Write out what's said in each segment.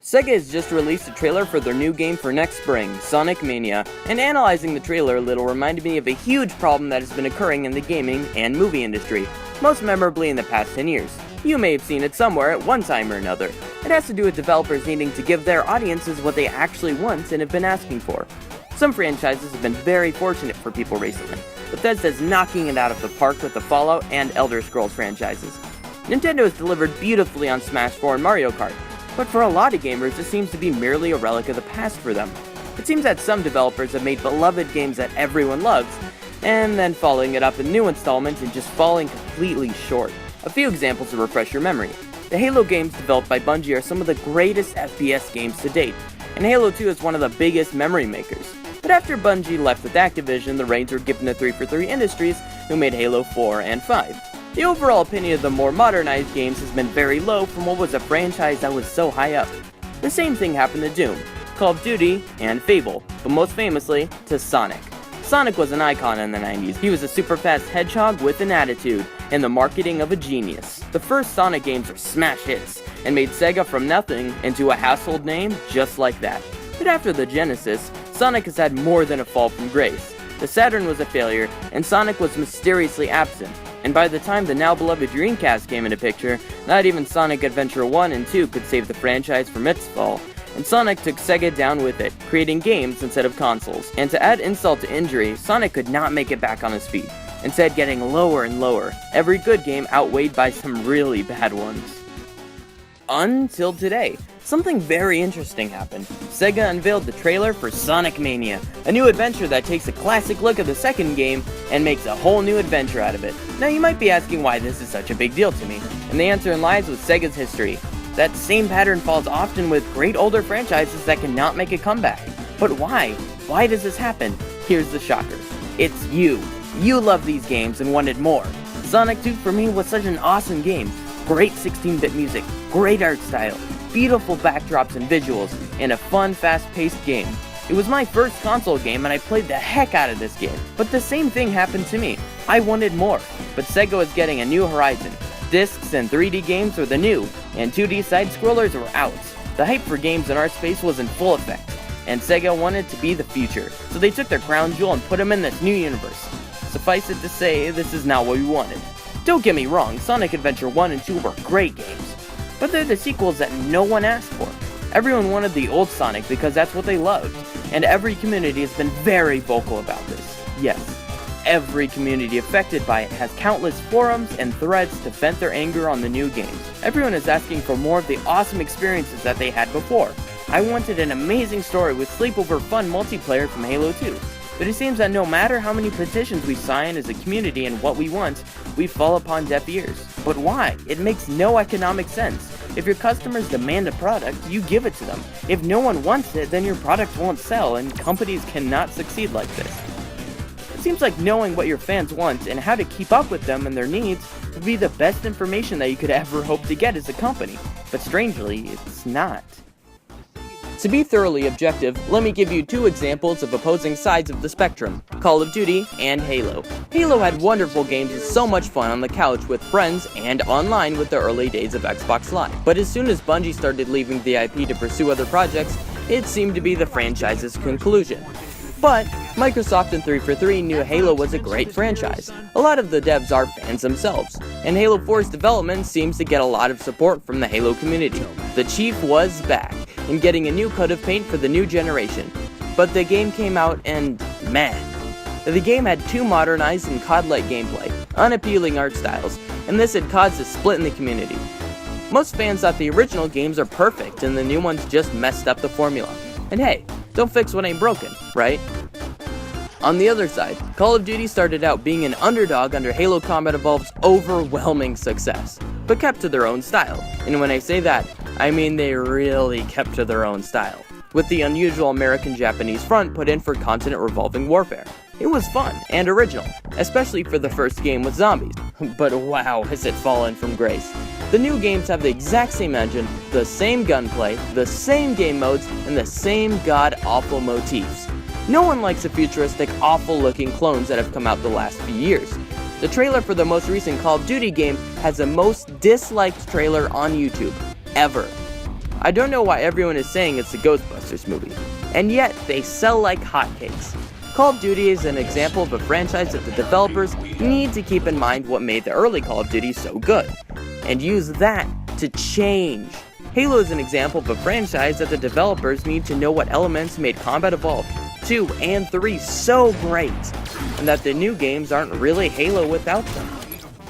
Sega has just released a trailer for their new game for next spring, Sonic Mania, and analyzing the trailer a little reminded me of a huge problem that has been occurring in the gaming and movie industry, most memorably in the past 10 years. You may have seen it somewhere at one time or another. It has to do with developers needing to give their audiences what they actually want and have been asking for. Some franchises have been very fortunate for people recently. Bethesda's knocking it out of the park with the Fallout and Elder Scrolls franchises. Nintendo has delivered beautifully on Smash 4 and Mario Kart. But for a lot of gamers, it seems to be merely a relic of the past for them. It seems that some developers have made beloved games that everyone loves, and then following it up in new installments and just falling completely short. A few examples to refresh your memory. The Halo games developed by Bungie are some of the greatest FPS games to date, and Halo 2 is one of the biggest memory makers. But after Bungie left with Activision, the reins were given to 343 Industries, who made Halo 4 and 5. The overall opinion of the more modernized games has been very low from what was a franchise that was so high up. The same thing happened to Doom, Call of Duty, and Fable, but most famously, to Sonic. Sonic was an icon in the 90s. He was a super fast hedgehog with an attitude, and the marketing of a genius. The first Sonic games were smash hits, and made Sega from nothing into a household name just like that. But after the Genesis, Sonic has had more than a fall from grace. The Saturn was a failure, and Sonic was mysteriously absent. And by the time the now beloved Dreamcast came into picture, not even Sonic Adventure 1 and 2 could save the franchise from its fall. And Sonic took Sega down with it, creating games instead of consoles. And to add insult to injury, Sonic could not make it back on his feet, instead getting lower and lower, every good game outweighed by some really bad ones. Until today, something very interesting happened. Sega unveiled the trailer for Sonic Mania, a new adventure that takes a classic look at the second game and makes a whole new adventure out of it. Now you might be asking why this is such a big deal to me, and the answer lies with Sega's history. That same pattern falls often with great older franchises that cannot make a comeback. But why? Why does this happen? Here's the shocker. It's you. You love these games and wanted more. Sonic 2 for me was such an awesome game. Great 16-bit music, great art style, beautiful backdrops and visuals, and a fun, fast-paced game. It was my first console game and I played the heck out of this game. But the same thing happened to me. I wanted more, but Sega was getting a new horizon. Discs and 3D games were the new, and 2D side-scrollers were out. The hype for games in our space was in full effect, and Sega wanted to be the future, so they took their crown jewel and put them in this new universe. Suffice it to say, this is not what we wanted. Don't get me wrong, Sonic Adventure 1 and 2 were great games, but they're the sequels that no one asked for. Everyone wanted the old Sonic because that's what they loved, and every community has been very vocal about this. Yes, every community affected by it has countless forums and threads to vent their anger on the new games. Everyone is asking for more of the awesome experiences that they had before. I wanted an amazing story with sleepover fun multiplayer from Halo 2. But it seems that no matter how many petitions we sign as a community and what we want, we fall upon deaf ears. But why? It makes no economic sense. If your customers demand a product, you give it to them. If no one wants it, then your product won't sell, and companies cannot succeed like this. It seems like knowing what your fans want and how to keep up with them and their needs would be the best information that you could ever hope to get as a company. But strangely, it's not. To be thoroughly objective, let me give you two examples of opposing sides of the spectrum, Call of Duty and Halo. Halo had wonderful games and so much fun on the couch with friends and online with the early days of Xbox Live. But as soon as Bungie started leaving the IP to pursue other projects, it seemed to be the franchise's conclusion. But Microsoft and 343 knew Halo was a great franchise. A lot of the devs are fans themselves, and Halo 4's development seems to get a lot of support from the Halo community. The Chief was back, and getting a new coat of paint for the new generation. But the game came out and man. The game had too modernized and COD-like gameplay, unappealing art styles, and this had caused a split in the community. Most fans thought the original games are perfect and the new ones just messed up the formula. And hey, don't fix what ain't broken, right? On the other side, Call of Duty started out being an underdog under Halo Combat Evolved's overwhelming success, but kept to their own style. And when I say that, I mean they really kept to their own style, with the unusual American-Japanese front put in for continent revolving warfare. It was fun and original, especially for the first game with zombies, but wow has it fallen from grace. The new games have the exact same engine, the same gunplay, the same game modes, and the same god-awful motifs. No one likes the futuristic, awful-looking clones that have come out the last few years. The trailer for the most recent Call of Duty game has the most disliked trailer on YouTube, ever. I don't know why everyone is saying it's the Ghostbusters movie, and yet they sell like hotcakes. Call of Duty is an example of a franchise that the developers need to keep in mind what made the early Call of Duty so good, and use that to change. Halo is an example of a franchise that the developers need to know what elements made Combat Evolved 2 and 3 so great, and that the new games aren't really Halo without them.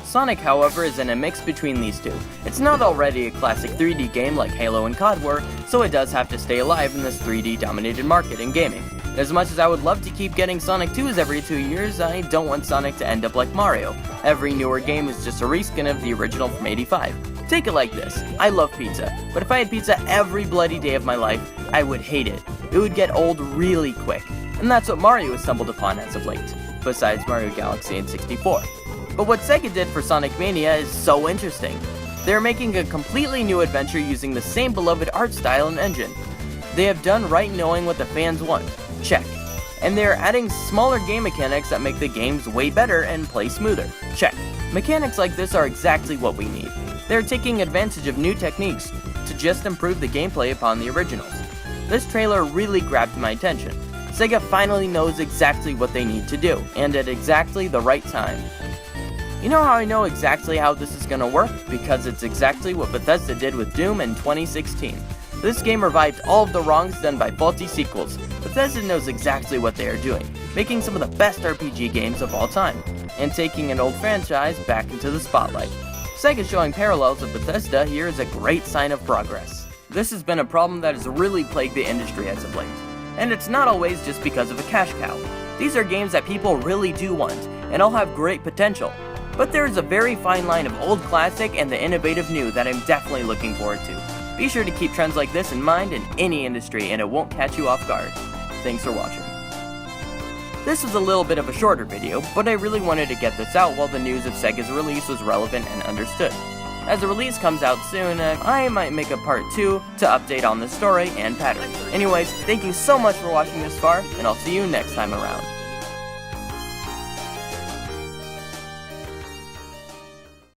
Sonic, however, is in a mix between these two. It's not already a classic 3D game like Halo and COD were, so it does have to stay alive in this 3D-dominated market in gaming. As much as I would love to keep getting Sonic 2s every 2 years, I don't want Sonic to end up like Mario. Every newer game is just a reskin of the original from '85. Take it like this, I love pizza, but if I had pizza every bloody day of my life, I would hate it. It would get old really quick, and that's what Mario has stumbled upon as of late, besides Mario Galaxy and 64. But what Sega did for Sonic Mania is so interesting. They're making a completely new adventure using the same beloved art style and engine. They have done right knowing what the fans want. Check. And they're adding smaller game mechanics that make the games way better and play smoother. Check. Mechanics like this are exactly what we need. They're taking advantage of new techniques to just improve the gameplay upon the originals. This trailer really grabbed my attention. Sega finally knows exactly what they need to do, and at exactly the right time. You know how I know exactly how this is gonna work? Because it's exactly what Bethesda did with Doom in 2016. This game revived all of the wrongs done by faulty sequels. Bethesda knows exactly what they are doing, making some of the best RPG games of all time, and taking an old franchise back into the spotlight. Sega showing parallels of Bethesda here is a great sign of progress. This has been a problem that has really plagued the industry as of late, and it's not always just because of a cash cow. These are games that people really do want, and all have great potential. But there is a very fine line of old classic and the innovative new that I'm definitely looking forward to. Be sure to keep trends like this in mind in any industry and it won't catch you off guard. Thanks for watching. This was a little bit of a shorter video, but I really wanted to get this out while the news of Sega's release was relevant and understood. As the release comes out soon, I might make a part 2 to update on the story and pattern. Anyways, thank you so much for watching this far, and I'll see you next time around.